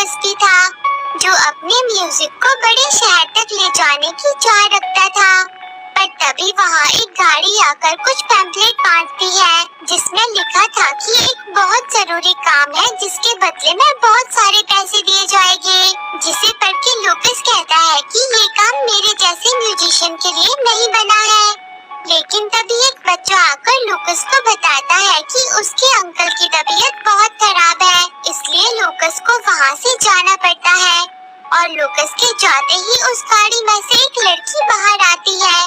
लूकस भी था, जो अपने म्यूजिक को बड़े शहर तक ले जाने की चाह रखता था। पर तभी वहाँ एक गाड़ी आकर कुछ पैम्फलेट बांटती है, जिसमें लिखा था कि एक बहुत जरूरी काम है जिसके बदले में बहुत सारे पैसे दिए जाएंगे। जिसे पढ़ के लूकस कहता है कि ये काम मेरे जैसे म्यूजिशियन के लिए नहीं बना है। लेकिन तभी एक बच्चा आकर लूकस को बताता है कि उसके अंकल की तबीयत बहुत खराब है, इसलिए लूकस को वहाँ से जाना पड़ता है। और लूकस के जाते ही उस गाड़ी में से एक लड़की बाहर आती है,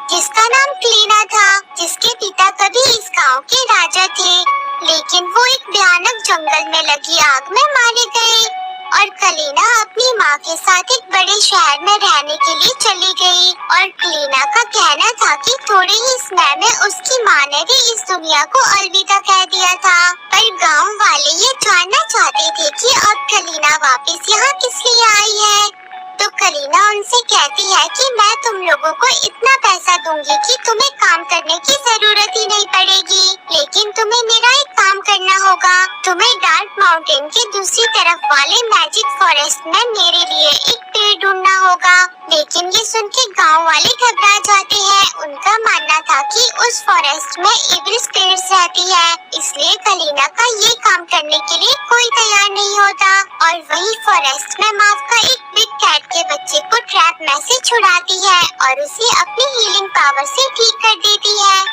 जिसका नाम क्लीना था, जिसके पिता कभी इस गांव के राजा थे, लेकिन वो एक भयानक जंगल में लगी आग में मारे गए। और क्लीना अपनी माँ के साथ एक बड़े शहर में रहने के लिए चली गई। और क्लीना का कहना था कि थोड़े ही समय में उसकी माँ ने भी इस दुनिया को अलविदा कह दिया था। पर गांव वाले ये जानना चाहते थे कि अब क्लीना वापस यहाँ किस लिए आई है। तो क्लीना उनसे कहती है कि मैं तुम लोगों को इतना पैसा दूंगी कि तुम्हें काम करने की जरूरत ही नहीं पड़ेगी, लेकिन तुम्हें मेरा एक काम करना होगा। तुम्हें डार्क माउंटेन के दूसरी तरफ वाले मैजिक फॉरेस्ट में मेरे लिए एक पेड़ ढूंढना होगा। लेकिन ये सुन के गाँव वाले घबरा जाते हैं। उनका मानना था कि उस फॉरेस्ट में इविल स्पिरिट्स रहती है, इसलिए क्लीना का ये काम करने के लिए कोई तैयार नहीं होता। और वही फॉरेस्ट में माफका एक बिग कैट के बच्चे को ट्रैप में से छुड़ाती है और उसे अपनी हीलिंग पावर से ठीक कर देती है।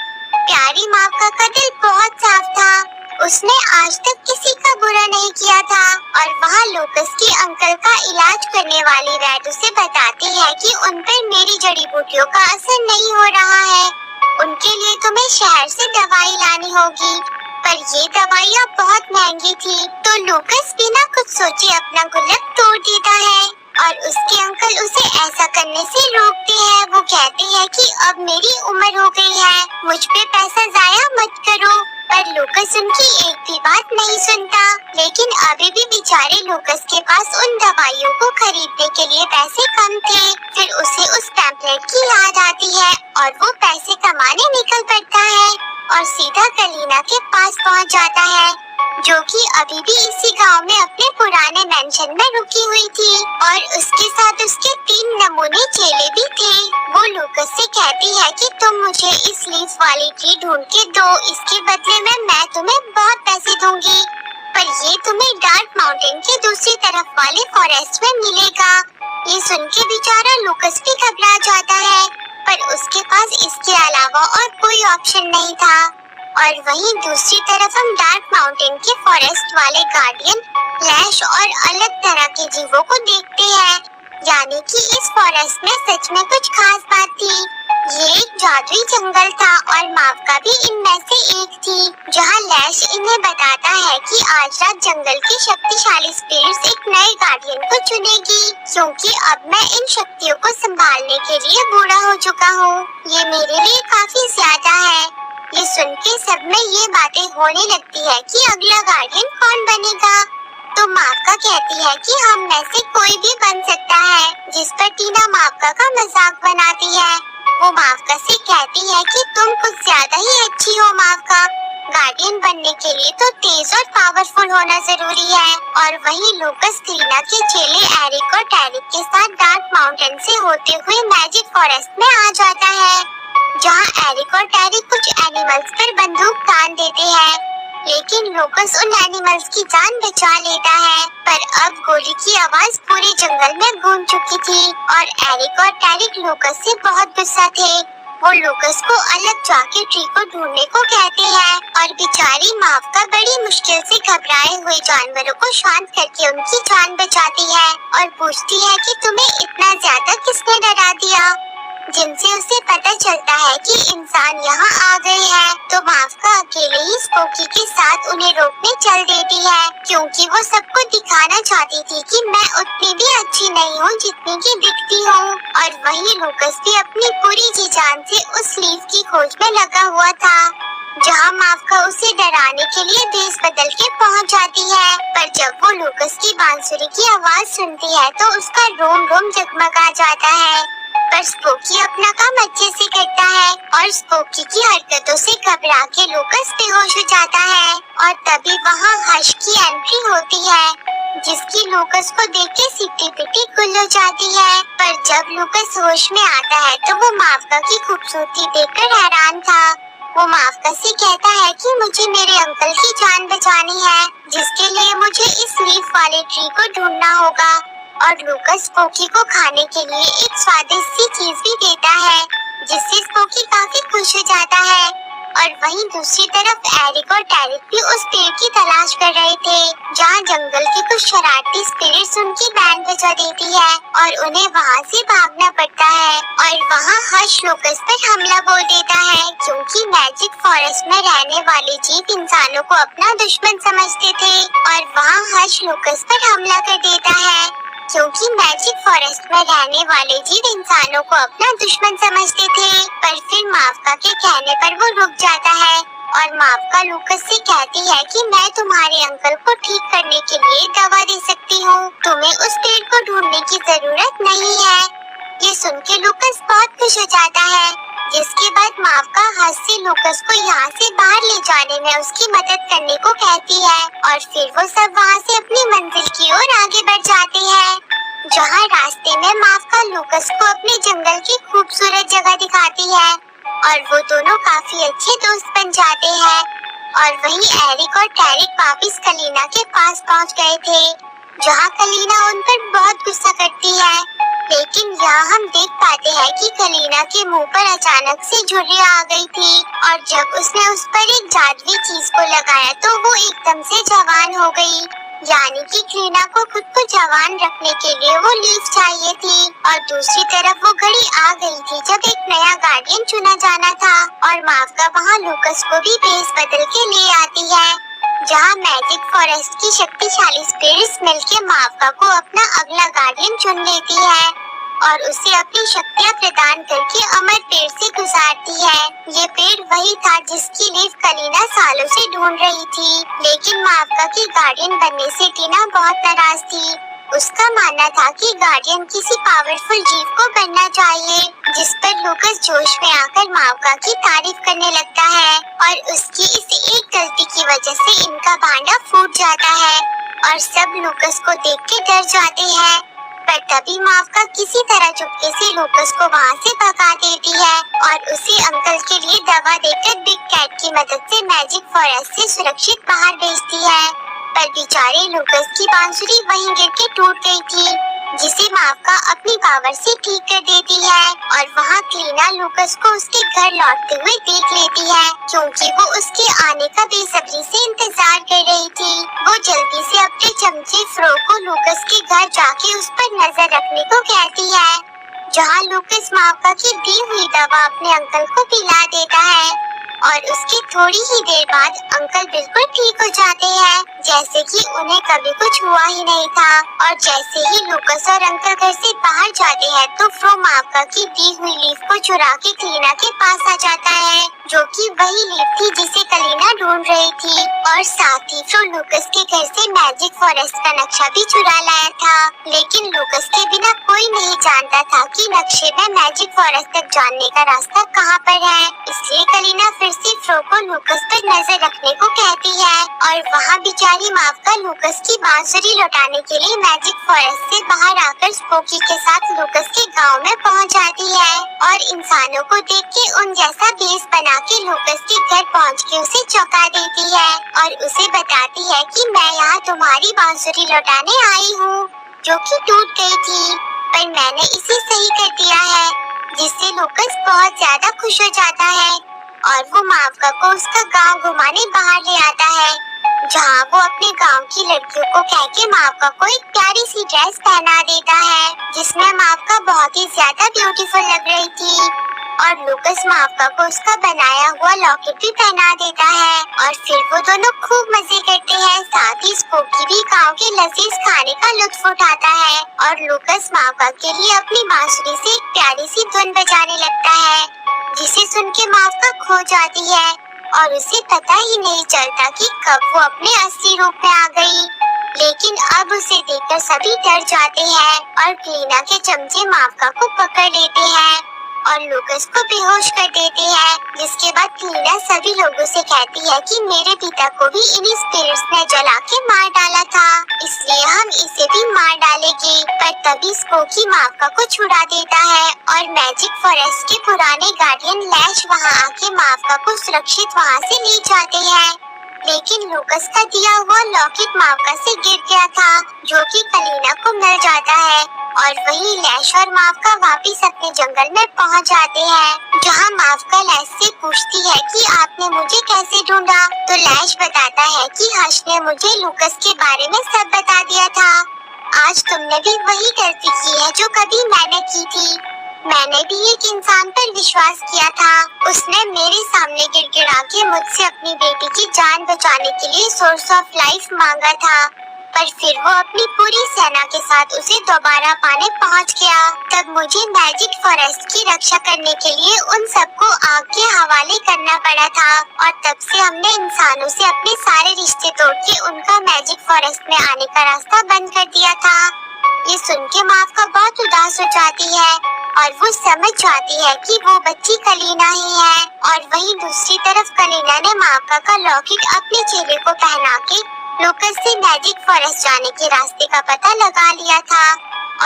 प्यारी माफका का दिल बहुत साफ था, उसने आज तक किसी का बुरा नहीं किया था। और वहाँ लूकस के अंकल का इलाज करने वाली वैद उसे बताती है कि उन पर मेरी जड़ी बूटियों का असर नहीं हो रहा है, उनके लिए तुम्हें शहर से दवाई लानी होगी। पर ये दवाइयाँ बहुत महंगी थी, तो लूकस बिना कुछ सोचे अपना गुल्लक तोड़ देता है और उसके अंकल उसे ऐसा करने से रोकते हैं। वो कहते हैं कि अब मेरी उम्र हो गई है, मुझ पे पैसा जाया मत करो। पर लूकस उनकी एक भी बात नहीं सुनता। लेकिन अभी भी बेचारे लूकस के पास उन दवाइयों को खरीदने के लिए पैसे कम थे। फिर उसे उस पैम्फलेट की याद आती है और वो पैसे कमाने निकल पड़ता है और सीधा क्लीना के पास पहुंच जाता है, जो कि अभी भी इसी गांव में अपने पुराने मेंशन में रुकी हुई थी। और उसके साथ उसके 3 नमूने चेले भी थे। वो लूकस से कहती है कि तुम मुझे इस लीफ वाली ट्री ढूंढ के दो, इसके बदले में मैं तुम्हें बहुत पैसे दूंगी, पर ये तुम्हें डार्क माउंटेन के दूसरी तरफ वाले फॉरेस्ट में मिलेगा। ये सुन के बेचारा लूकस भी घबरा जाता है, पर उसके पास इसके अलावा और कोई ऑप्शन नहीं था। और वहीं दूसरी तरफ हम डार्क माउंटेन के फॉरेस्ट वाले गार्डियन फ्लैश और अलग तरह के जीवों को देखते हैं। यानी कि इस फॉरेस्ट में सच में कुछ खास बात थी। ये एक जादुई जंगल था और मावका भी इनमें से एक थी, जहाँ लैश इन्हें बताता है कि आज रात जंगल की शक्तिशाली स्पिरिट्स एक नए गार्डियन को चुनेगी, क्योंकि अब मैं इन शक्तियों को संभालने के लिए बूढ़ा हो चुका हूँ। ये मेरे लिए काफी ज्यादा है। ये सुन के सब में ये बातें होने लगती है कि अगला गार्डियन कौन बनेगा। तो मावका कहती है कि हम में से कोई भी बन सकता है, जिस पर टीना मावका का मजाक बनाती है। वो मावका से कहती है कि तुम कुछ ज्यादा ही अच्छी हो मावका, गार्डियन बनने के लिए तो तेज और पावरफुल होना जरूरी है। और वहीं लूकस क्लीना के चेले एरिक और टैरिक के साथ डार्क माउंटेन से होते हुए मैजिक फॉरेस्ट में आ जाता है, जहाँ एरिक और टैरिक कुछ एनिमल्स पर बंदूक तान देते हैं। लेकिन लूकस उन एनिमल्स की जान बचा लेता है। पर अब गोली की आवाज पूरे जंगल में गूंज चुकी थी और एरिक और टैरिक लूकस से बहुत गुस्सा थे। वो लूकस को अलग जाके ट्री को ढूंढने को कहते हैं और बेचारी मावका बड़ी मुश्किल से घबराए हुए जानवरों को शांत करके उनकी जान बचाती है और पूछती है कि तुम्हें इतना ज्यादा किसने डरा दिया। जिनसे उसे पता चलता है कि इंसान यहाँ आ गए हैं, तो मावका अकेले ही स्पोकी के साथ उन्हें रोकने चल देती है, क्योंकि वो सबको दिखाना चाहती थी कि मैं उतनी भी अच्छी नहीं हूँ जितनी की दिखती हूँ। और वही लूकस भी अपनी पूरी जी जान से उस लीफ की खोज में लगा हुआ था, जहाँ मावका उसे डराने के लिए देश बदल के पहुँच जाती है। पर जब वो लूकस की बांसुरी की आवाज सुनती है तो उसका रोम रोम जगमगा जाता है। पर स्पोकी अपना काम अच्छे से करता है और स्पोकी की हरकतों से घबरा के लूकस बेहोश हो जाता है। और तभी वहाँ हश की एंट्री होती है, जिसकी लूकस को देख के सिट्टी पिट्टी गुल हो जाती है। पर जब लूकस होश में आता है तो वो मावका की खूबसूरती देखकर हैरान था। वो मावका से कहता है कि मुझे मेरे अंकल की जान बचानी है, जिसके लिए मुझे इस लीफ वाले ट्री को ढूंढना होगा। और लूकस स्पोकी को खाने के लिए एक स्वादिष्ट सी चीज भी देता है, जिससे स्पोकी काफी खुश हो जाता है। और वहीं दूसरी तरफ एरिक और टैरिक भी उस पेड़ की तलाश कर रहे थे, जहाँ जंगल की कुछ शरारती स्पिरिट्स उनकी बैंड बजा देती है और उन्हें वहाँ से भागना पड़ता है। और वहाँ हर्ष लूकस पर हमला बोल देता है, क्योंकि मैजिक फॉरेस्ट में रहने वाले जीव इंसानों को अपना दुश्मन समझते थे। और वहाँ हर्ष लूकस पर हमला कर देता है, क्योंकि मैजिक फॉरेस्ट में रहने वाले जीव इंसानों को अपना दुश्मन समझते थे। पर फिर मावका के कहने पर वो रुक जाता है और मावका लूकस से कहती है कि मैं तुम्हारे अंकल को ठीक करने के लिए दवा दे सकती हूँ, तुम्हें उस पेड़ को ढूंढने की जरूरत नहीं है। ये सुन के लूकस बहुत खुश हो जाता है, जिसके बाद मावका हंस से लूकस को यहाँ से बाहर ले जाने में उसकी मदद करने को कहती है। और फिर वो सब वहाँ से अपनी मंजिल की ओर आगे बढ़ जाते हैं, जहाँ रास्ते में मावका लूकस को अपने जंगल की खूबसूरत जगह दिखाती है और वो दोनों काफी अच्छे दोस्त बन जाते हैं। और वहीं एरिक और टैरिक वापिस कलीना के पास पहुँच गए थे, जहाँ कलीना उन पर बहुत गुस्सा करती है। लेकिन यहाँ हम देख पाते हैं कि कलीना के मुंह पर अचानक से झुर्रियाँ आ गई थी और जब उसने उस पर एक जादुई चीज को लगाया तो वो एकदम से जवान हो गई। यानी कि कलीना को खुद को जवान रखने के लिए वो लीफ चाहिए थी। और दूसरी तरफ वो घड़ी आ गई थी जब एक नया गार्डियन चुना जाना था और मावका वहाँ लूकस को भी भेस बदल के ले आती है, जहाँ मैजिक फॉरेस्ट की शक्तिशाली स्पिरिट्स मिलके मावका को अपना अगला गार्डियन चुन लेती है और उसे अपनी शक्तियाँ प्रदान करके अमर पेड़ से गुजारती है। ये पेड़ वही था जिसकी लीफ कलीना सालों से ढूंढ रही थी, लेकिन मावका की गार्डियन बनने से टीना बहुत नाराज थी। उसका मानना था कि गार्डियन किसी पावरफुल जीव को बनना चाहिए, जिस पर लूकस जोश में आकर मावका की तारीफ करने लगता है और उसकी इस एक गलती की वजह से इनका भांडा फूट जाता है और सब लूकस को देख के डर जाते हैं। पर तभी मावका किसी तरह चुपके से लूकस को वहाँ से भगा देती है और उसे अंकल के लिए दवा देकर बिग कैट की मदद से मैजिक फॉरेस्ट से सुरक्षित बाहर भेजती है। पर बेचारे लूकस की बांसुरी वहीं गिर के टूट गई थी, जिसे मावका अपनी पावर से ठीक कर देती है। और वहाँ कलीना लूकस को उसके घर लौटते हुए देख लेती है, क्योंकि वो उसके आने का बेसब्री से इंतजार कर रही थी। वो जल्दी से अपने चमचे फ्रो को लूकस के घर जाके उस पर नजर रखने को कहती है, जहाँ लूकस मावका की दी हुई दवा अपने अंकल को पिला देता है और उसके थोड़ी ही देर बाद अंकल बिल्कुल ठीक हो जाते हैं, जैसे कि उन्हें कभी कुछ हुआ ही नहीं था। और जैसे ही लूकस और अंकल घर से बाहर जाते हैं तो फ्रो मावका की दी हुई लीफ को चुरा के कलीना के पास आ जाता है, जो कि वही लीफ थी जिसे कलीना ढूंढ रही थी। और साथ ही फ्रो लूकस के घर से मैजिक फॉरेस्ट का नक्शा भी चुरा लाया था, लेकिन लूकस के बिना कोई नहीं जानता था कि नक्शे में मैजिक फॉरेस्ट तक जाने का रास्ता कहाँ पर है। इसलिए कलीना फिर से फ्रो को लूकस पर नजर रखने को कहती है और वहाँ बेचारी मावका लूकस की बांसुरी लौटाने के लिए मैजिक फॉरेस्ट से बाहर आकर स्पोकी के साथ लूकस के गांव में पहुँच जाती है और इंसानों को देख के उन जैसा भेस बना के लूकस के घर पहुँच के उसे चौंका देती है और उसे बताती है कि मैं यहाँ तुम्हारी बांसुरी लौटाने आई हूँ, जो कि टूट गई थी, पर मैंने इसे सही कर दिया है, जिससे लूकस बहुत ज्यादा खुश हो जाता है और वो मावका को उसका गांव घुमाने बाहर ले आता है, जहाँ वो अपने गांव की लड़कियों को कह के मावका को एक प्यारी सी ड्रेस पहना देता है, जिसमें मावका बहुत ही ज्यादा ब्यूटीफुल लग रही थी। और लूकस मावका को उसका बनाया हुआ लॉकेट भी पहना देता है और फिर वो दोनों खूब मजे करते हैं। साथ ही स्पोकी भी गांव के लजीज खाने का लुत्फ उठाता है और लूकस मावका के लिए अपनी बांसुरी से एक प्यारी सी धुन बजाने लगता है, जिसे सुन के मावका खो जाती है और उसे पता ही नहीं चलता कि कब वो अपने असली रूप में आ गई। लेकिन अब उसे देखकर सभी डर जाते हैं और कलीना के चमचे मावका को पकड़ लेते हैं और लूकस को बेहोश कर देते हैं। जिसके बाद कलीना सभी लोगों से कहती है कि मेरे पिता को भी इन्हीं स्पिरिट्स ने जला के मार डाला था, इसलिए हम इसे भी मार डालेंगे। पर तभी स्पोकी मावका को छुड़ा देता है और मैजिक फॉरेस्ट के पुराने गार्डियन लैश वहां आके मावका को सुरक्षित वहां से ले जाते हैं। लेकिन लूकस का दिया हुआ लॉकेट मावका से गिर गया था, जो कि कलीना को मिल जाता है और वही लैश और मावका वापिस अपने जंगल में पहुंच जाते हैं, जहां मावका लैश से पूछती है कि आपने मुझे कैसे ढूंढा। तो लैश बताता है कि हर्ष ने मुझे लूकस के बारे में सब बता दिया था। आज तुमने भी वही गलती की है जो कभी मैंने की थी। मैंने भी एक इंसान पर विश्वास किया था, उसने मेरे सामने गिड़गिड़ा के मुझसे अपनी बेटी की जान बचाने के लिए सोर्स ऑफ लाइफ मांगा था, पर फिर वो अपनी पूरी सेना के साथ उसे दोबारा पाने पहुंच गया। तब मुझे मैजिक फॉरेस्ट की रक्षा करने के लिए उन सबको आग के हवाले करना पड़ा था और तब से हमने इंसानों से अपने सारे रिश्ते तोड़ के उनका मैजिक फॉरेस्ट में आने का रास्ता बंद कर दिया था। ये सुन के मावका बहुत उदास हो जाती है और वो समझ जाती है कि वो बच्ची कलीना ही है। और वहीं दूसरी तरफ कलीना ने मावका का लॉकेट अपने चेहरे को पहना के लूकस से मैजिक फॉरेस्ट जाने के रास्ते का पता लगा लिया था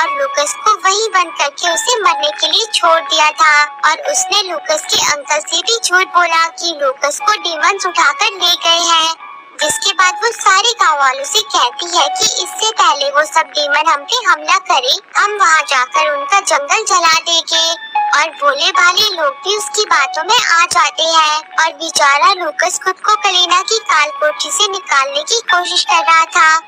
और लूकस को वहीं बंद करके उसे मरने के लिए छोड़ दिया था। और उसने लूकस के अंकल से भी झूठ बोला कि लूकस को डीमंस उठाकर ले गए हैं। जिसके बाद वो सारे गाँव वालों से कहती है कि इससे पहले वो सब डीमन हम पे हमला करे, हम वहाँ जाकर उनका जंगल जला देंगे। और भोले भाले लोग भी उसकी बातों में आ जाते हैं और बेचारा लूकस खुद को कलीना की काल कोठरी से निकालने की कोशिश कर रहा था,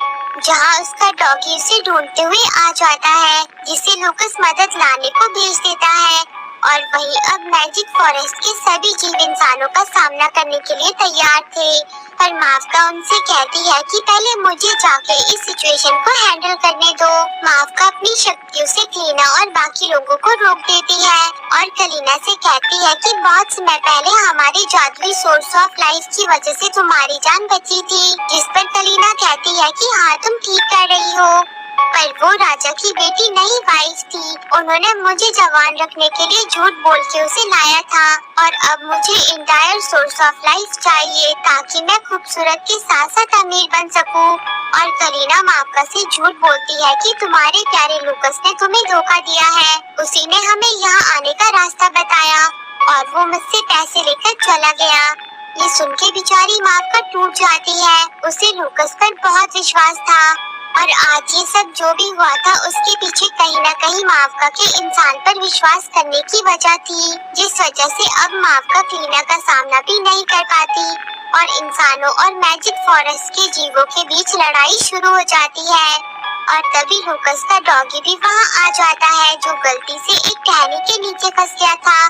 जहाँ उसका डॉगी उसे ढूंढते हुए आ जाता है, जिसे लूकस मदद लाने को भेज देता है। और वहीं अब मैजिक फॉरेस्ट के सभी जीव इंसानों का सामना करने के लिए तैयार थे, पर मावका उनसे कहती है कि पहले मुझे जाके इस सिचुएशन को हैंडल करने दो। मावका अपनी शक्तियों से कलीना और बाकी लोगों को रोक देती है और कलीना से कहती है कि बहुत समय पहले हमारी जादुई सोर्स ऑफ लाइफ की वजह से तुम्हारी जान बची थी। जिस पर कलीना कहती है कि हाँ तुम ठीक कर रही हो, पर वो राजा की बेटी नहीं वाइफ थी। उन्होंने मुझे जवान रखने के लिए झूठ बोल के उसे लाया था और अब मुझे इंटायर सोर्स ऑफ लाइफ चाहिए ताकि मैं खूबसूरत के साथ साथ अमीर बन सकूं। और कलीना मावका से झूठ बोलती है कि तुम्हारे प्यारे लूकस ने तुम्हें धोखा दिया है, उसी ने हमें यहाँ आने का रास्ता बताया और वो मुझसे पैसे लेकर चला गया। ये सुन के बेचारी मावका टूट जाती है, उसे लूकस पर बहुत विश्वास था और आज ये सब जो भी हुआ था उसके पीछे कहीं न कहीं मावका के इंसान पर विश्वास करने की वजह थी, जिस वजह से अब मावका कलीना का सामना भी नहीं कर पाती और इंसानों और मैजिक फॉरेस्ट के जीवों के बीच लड़ाई शुरू हो जाती है। और तभी लूकस का डॉगी भी वहाँ आ जाता है, जो गलती से एक टहनी के नीचे फंस गया था,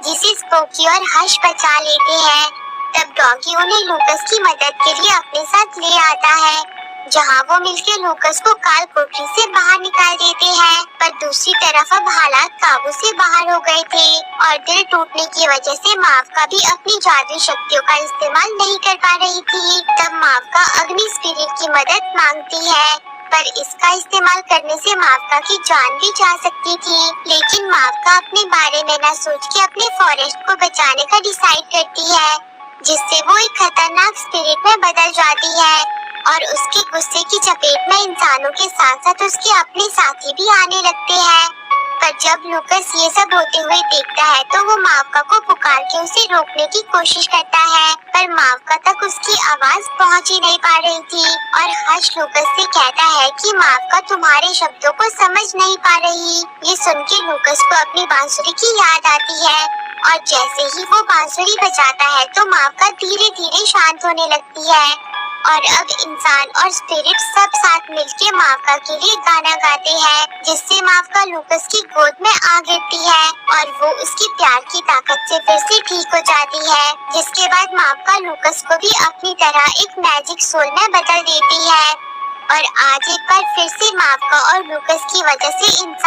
जिसे स्पोकी और हर्ष बचा लेते हैं। तब डॉगी उन्हें लूकस की मदद के लिए अपने साथ ले आता है, जहाँ वो मिलके लूकस को काल कोठरी से बाहर निकाल देते हैं। पर दूसरी तरफ अब हालात काबू से बाहर हो गए थे और दिल टूटने की वजह से मावका भी अपनी जादुई शक्तियों का इस्तेमाल नहीं कर पा रही थी। तब मावका अग्नि स्पिरिट की मदद मांगती है, पर इसका इस्तेमाल करने से मावका की जान भी जा सकती थी। लेकिन मावका अपने बारे में न सोच के अपने फॉरेस्ट को बचाने का डिसाइड करती है, जिससे वो एक खतरनाक स्पिरिट में बदल जाती है और उसके गुस्से की चपेट में इंसानों के साथ साथ उसके अपने साथी भी आने लगते हैं। पर जब लूकस ये सब होते हुए देखता है तो वो मावका को पुकार के उसे रोकने की कोशिश करता है, पर मावका तक उसकी आवाज पहुंच ही नहीं पा रही थी। और हर्ष लूकस से कहता है कि मावका तुम्हारे शब्दों को समझ नहीं पा रही। ये सुन के लूकस को अपनी बांसुरी की याद आती है और जैसे ही वो बांसुरी बजाता है तो मावका धीरे धीरे शांत होने लगती है और अब इंसान और स्पिरिट सब साथ मिलके मावका के लिए गाना गाते हैं, जिससे मावका लूकस की गोद में आ गिरती है और वो उसकी प्यार की ताकत से फिर से ठीक हो जाती है। जिसके बाद मावका लूकस को भी अपनी तरह एक मैजिक सोल में बदल देती है और आज एक बार फिर से मावका और लूकस की वजह से इंसान